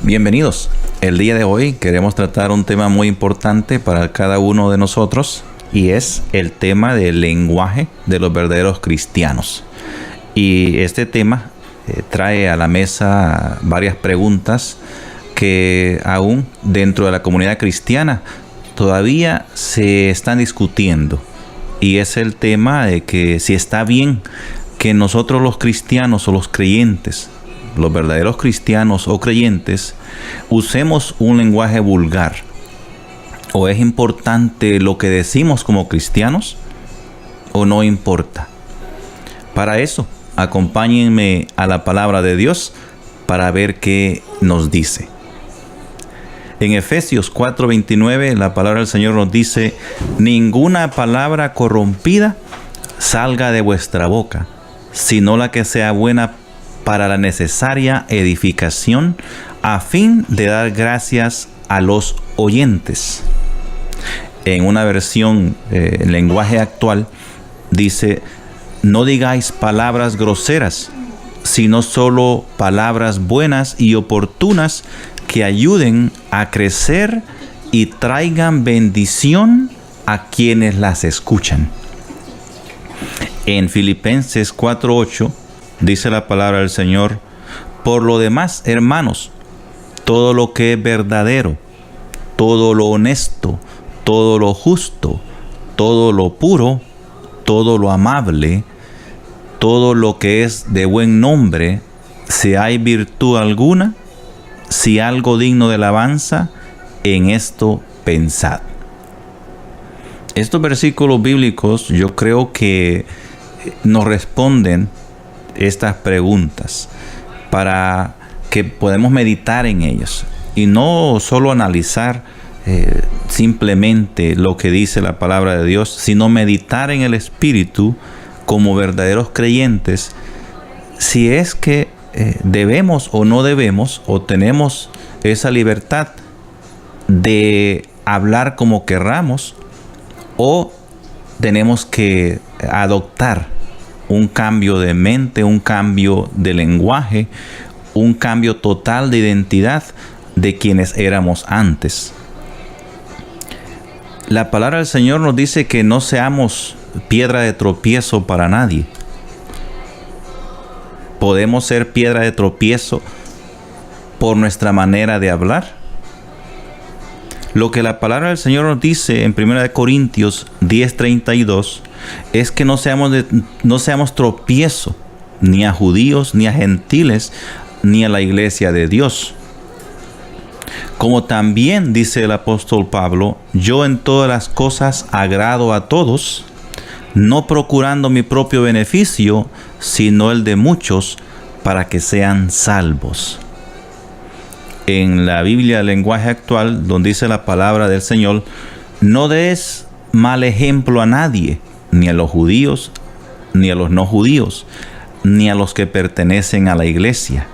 Bienvenidos. El día de hoy queremos tratar un tema muy importante para cada uno de nosotros y es el tema del lenguaje de los verdaderos cristianos. Y este tema trae a la mesa varias preguntas que aún dentro de la comunidad cristiana todavía se están discutiendo. Y es el tema de que si está bien que nosotros los cristianos o los creyentes, los verdaderos cristianos o creyentes, usemos un lenguaje vulgar. ¿O es importante lo que decimos como cristianos? ¿O no importa? Para eso, acompáñenme a la palabra de Dios para ver qué nos dice. En Efesios 4:29, la palabra del Señor nos dice: ninguna palabra corrompida salga de vuestra boca, sino la que sea buena para la necesaria edificación, a fin de dar gracias a los oyentes. En una versión en lenguaje actual dice: no digáis palabras groseras, sino solo palabras buenas y oportunas que ayuden a crecer y traigan bendición a quienes las escuchan. En Filipenses 4:8 dice la palabra del Señor: por lo demás, hermanos, todo lo que es verdadero, todo lo honesto, todo lo justo, todo lo puro, todo lo amable, todo lo que es de buen nombre, si hay virtud alguna, si algo digno de alabanza, en esto pensad. Estos versículos bíblicos yo creo que nos responden estas preguntas para que podamos meditar en ellos y no solo analizar simplemente lo que dice la palabra de Dios, sino meditar en el Espíritu como verdaderos creyentes, si es que debemos o no debemos, o tenemos esa libertad de hablar como querramos, o tenemos que adoptar un cambio de mente, un cambio de lenguaje, un cambio total de identidad de quienes éramos antes. La palabra del Señor nos dice que no seamos piedra de tropiezo para nadie. ¿Podemos ser piedra de tropiezo por nuestra manera de hablar? Lo que la palabra del Señor nos dice en 1 Corintios 10:32 es que no seamos tropiezo ni a judíos, ni a gentiles, ni a la iglesia de Dios. Como también dice el apóstol Pablo: yo en todas las cosas agrado a todos, no procurando mi propio beneficio, sino el de muchos, para que sean salvos. En la Biblia, el lenguaje actual, donde dice la palabra del Señor: no des mal ejemplo a nadie, ni a los judíos, ni a los no judíos, ni a los que pertenecen a la iglesia.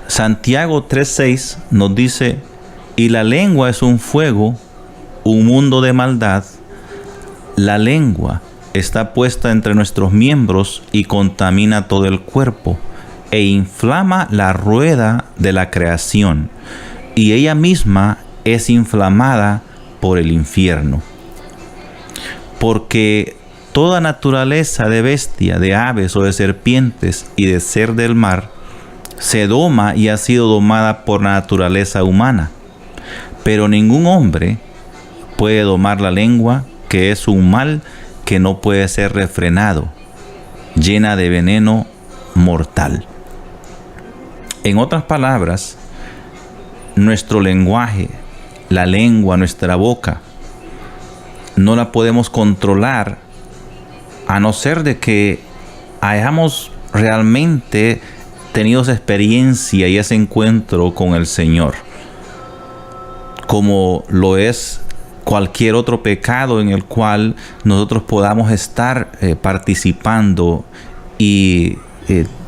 Santiago 3:6 nos dice: y la lengua es un fuego, un mundo de maldad. La lengua está puesta entre nuestros miembros y contamina todo el cuerpo, e inflama la rueda de la creación, y ella misma es inflamada por el infierno. Porque toda naturaleza de bestia, de aves o de serpientes y de ser del mar se doma y ha sido domada por la naturaleza humana. Pero ningún hombre puede domar la lengua, que es un mal que no puede ser refrenado, llena de veneno mortal. En otras palabras, nuestro lenguaje, la lengua, nuestra boca, no la podemos controlar a no ser de que hayamos realmente tenido esa experiencia y ese encuentro con el Señor, como lo es cualquier otro pecado en el cual nosotros podamos estar participando y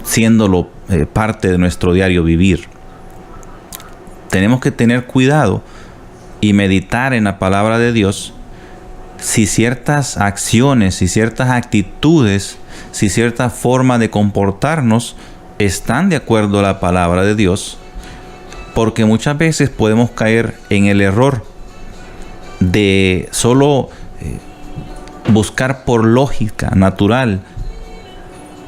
siéndolo parte de nuestro diario vivir. Tenemos que tener cuidado y meditar en la palabra de Dios si ciertas acciones, si ciertas actitudes, si cierta forma de comportarnos están de acuerdo a la palabra de Dios, Porque muchas veces podemos caer en el error de solo buscar por lógica natural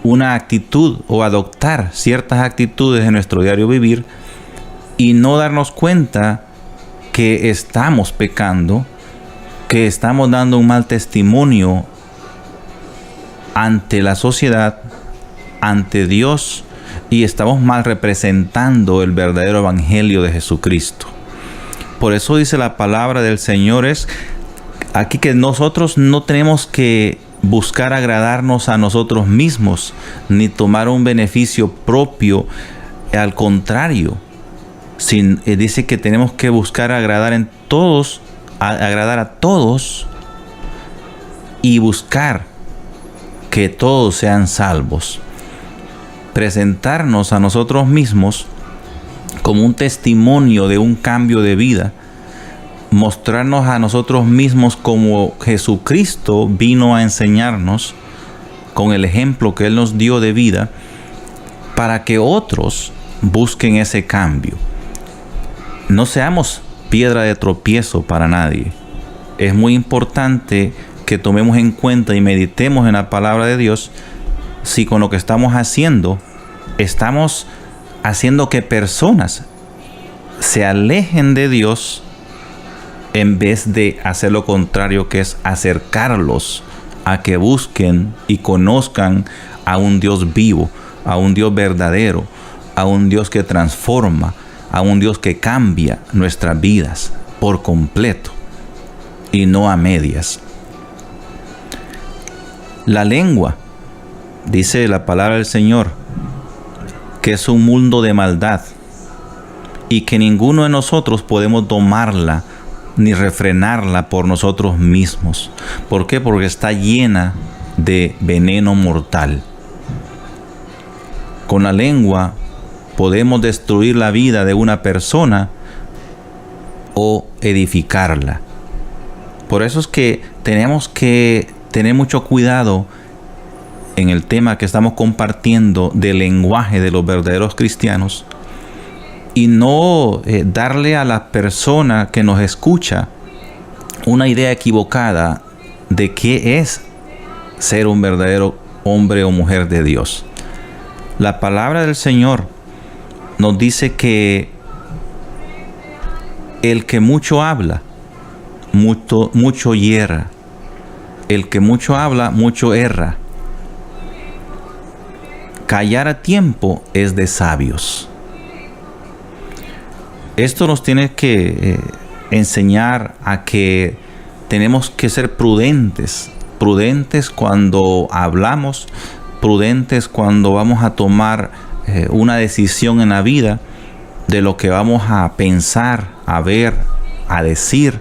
una actitud o adoptar ciertas actitudes en nuestro diario vivir y no darnos cuenta que estamos pecando, que estamos dando un mal testimonio ante la sociedad, ante Dios, y estamos mal representando el verdadero evangelio de Jesucristo. Por eso dice la palabra del Señor es aquí que nosotros no tenemos que buscar agradarnos a nosotros mismos, ni tomar un beneficio propio. Al contrario, dice que tenemos que buscar agradar a todos y buscar que todos sean salvos. Presentarnos a nosotros mismos como un testimonio de un cambio de vida. Mostrarnos a nosotros mismos como Jesucristo vino a enseñarnos con el ejemplo que Él nos dio de vida, para que otros busquen ese cambio. No seamos piedra de tropiezo para nadie. Es muy importante que tomemos en cuenta y meditemos en la palabra de Dios si con lo que estamos haciendo que personas se alejen de Dios, en vez de hacer lo contrario, que es acercarlos a que busquen y conozcan a un Dios vivo, a un Dios verdadero, a un Dios que transforma, a un Dios que cambia nuestras vidas por completo y no a medias. La lengua, dice la palabra del Señor, que es un mundo de maldad y que ninguno de nosotros podemos domarla ni refrenarla por nosotros mismos. ¿Por qué? Porque está llena de veneno mortal. Con la lengua podemos destruir la vida de una persona o edificarla. Por eso es que tenemos que tener mucho cuidado en el tema que estamos compartiendo del lenguaje de los verdaderos cristianos, y no darle a la persona que nos escucha una idea equivocada de qué es ser un verdadero hombre o mujer de Dios. La palabra del Señor nos dice que el que mucho habla, mucho hierra. El que mucho habla, mucho erra. Callar a tiempo es de sabios. Esto nos tiene que enseñar a que tenemos que ser prudentes cuando hablamos, prudentes cuando vamos a tomar una decisión en la vida de lo que vamos a pensar, a ver, a decir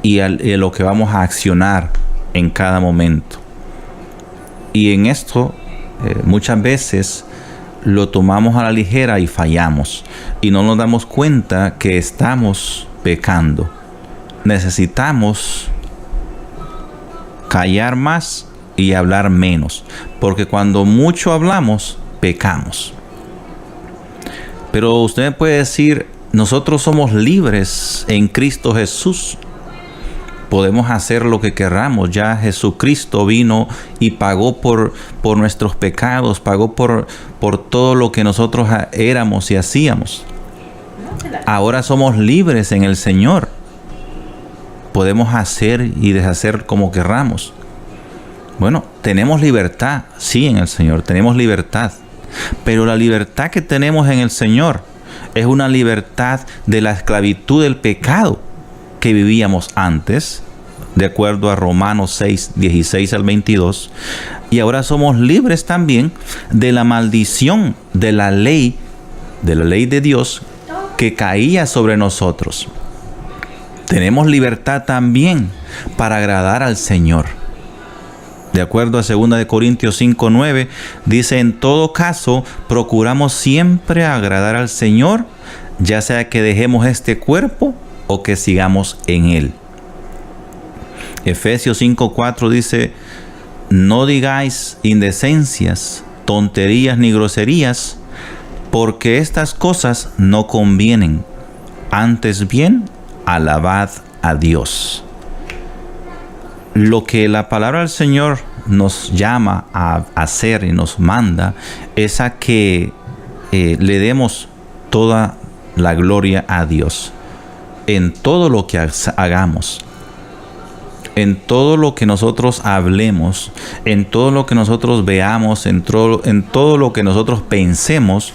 y lo que vamos a accionar en cada momento. Y en esto muchas veces lo tomamos a la ligera y fallamos y no nos damos cuenta que estamos pecando. Necesitamos callar más y hablar menos, porque cuando mucho hablamos, pecamos. Pero usted puede decir, nosotros somos libres en Cristo Jesús. Podemos hacer lo que querramos. Ya Jesucristo vino y pagó por nuestros pecados, pagó por todo lo que nosotros éramos y hacíamos. Ahora somos libres en el Señor. Podemos hacer y deshacer como querramos. Bueno, tenemos libertad, sí, en el Señor, tenemos libertad. Pero la libertad que tenemos en el Señor es una libertad de la esclavitud del pecado que vivíamos antes, de acuerdo a Romanos 6, 16 al 22. Y ahora somos libres también de la maldición de la ley de Dios que caía sobre nosotros. Tenemos libertad también para agradar al Señor. De acuerdo a 2 Corintios 5, 9, dice: en todo caso, procuramos siempre agradar al Señor, ya sea que dejemos este cuerpo o que sigamos en él. Efesios 5, 4 dice: no digáis indecencias, tonterías ni groserías, porque estas cosas no convienen. Antes bien, alabad a Dios. Lo que la palabra del Señor nos llama a hacer y nos manda es a que le demos toda la gloria a Dios en todo lo que hagamos, en todo lo que nosotros hablemos, en todo lo que nosotros veamos, en todo lo que nosotros pensemos.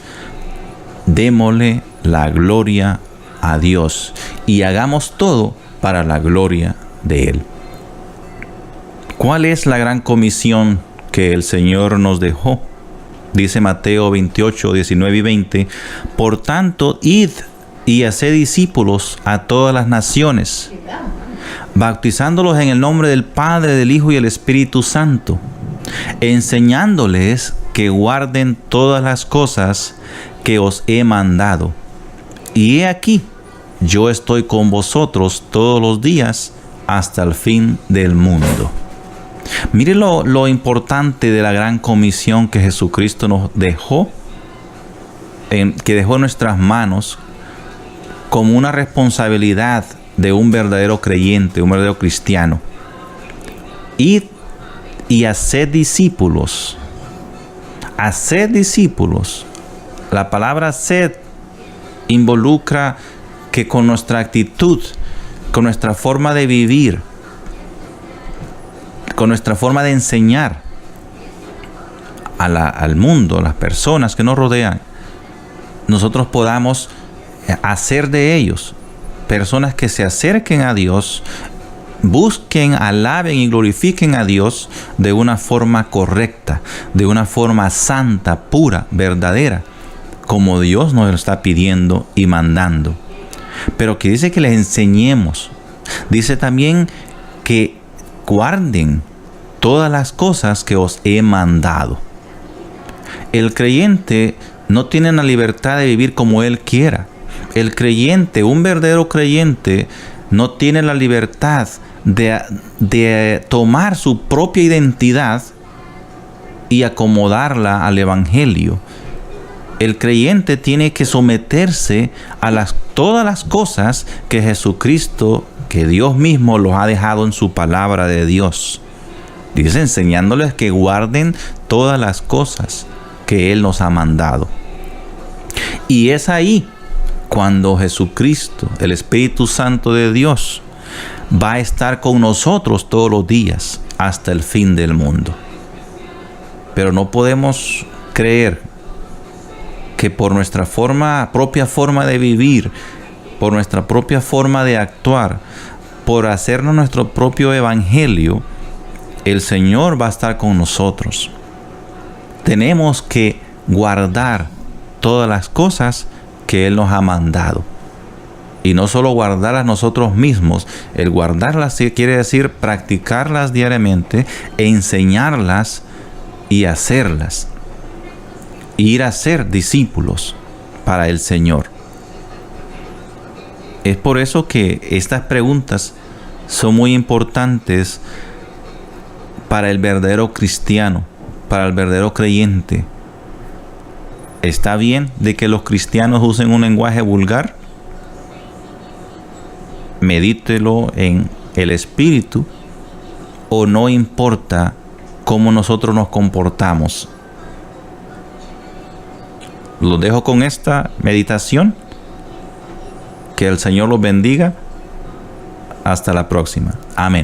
Démosle la gloria a Dios y hagamos todo para la gloria de Él. ¿Cuál es la gran comisión que el Señor nos dejó? Dice Mateo 28, 19 y 20. Por tanto, id y haced discípulos a todas las naciones, bautizándolos en el nombre del Padre, del Hijo y del Espíritu Santo, enseñándoles que guarden todas las cosas que os he mandado. Y he aquí, yo estoy con vosotros todos los días hasta el fin del mundo. Mire lo importante de la gran comisión que Jesucristo nos dejó, que dejó en nuestras manos como una responsabilidad de un verdadero creyente, un verdadero cristiano. Id y haced discípulos. Haced discípulos. La palabra hacer involucra que con nuestra actitud, con nuestra forma de vivir, con nuestra forma de enseñar al mundo, a las personas que nos rodean, nosotros podamos hacer de ellos personas que se acerquen a Dios, busquen, alaben y glorifiquen a Dios de una forma correcta, de una forma santa, pura, verdadera, como Dios nos lo está pidiendo y mandando. Pero que dice que les enseñemos. Dice también que guarden todas las cosas que os he mandado. El creyente no tiene la libertad de vivir como él quiera. El creyente, un verdadero creyente, no tiene la libertad de tomar su propia identidad y acomodarla al Evangelio. El creyente tiene que someterse a todas las cosas que Jesucristo, que Dios mismo los ha dejado en su palabra de Dios. Dice, enseñándoles que guarden todas las cosas que Él nos ha mandado. Y es ahí cuando Jesucristo, el Espíritu Santo de Dios, va a estar con nosotros todos los días hasta el fin del mundo. Pero no podemos creer que por nuestra propia forma de vivir, por nuestra propia forma de actuar, por hacernos nuestro propio evangelio, el Señor va a estar con nosotros. Tenemos que guardar todas las cosas que Él nos ha mandado. Y no solo guardarlas nosotros mismos. El guardarlas quiere decir practicarlas diariamente, enseñarlas y hacerlas. Ir a ser discípulos para el Señor. Es por eso que estas preguntas son muy importantes para el verdadero cristiano, para el verdadero creyente. ¿Está bien de que los cristianos usen un lenguaje vulgar? Medítelo en el espíritu, o no importa cómo nosotros nos comportamos. Los dejo con esta meditación. Que el Señor los bendiga. Hasta la próxima. Amén.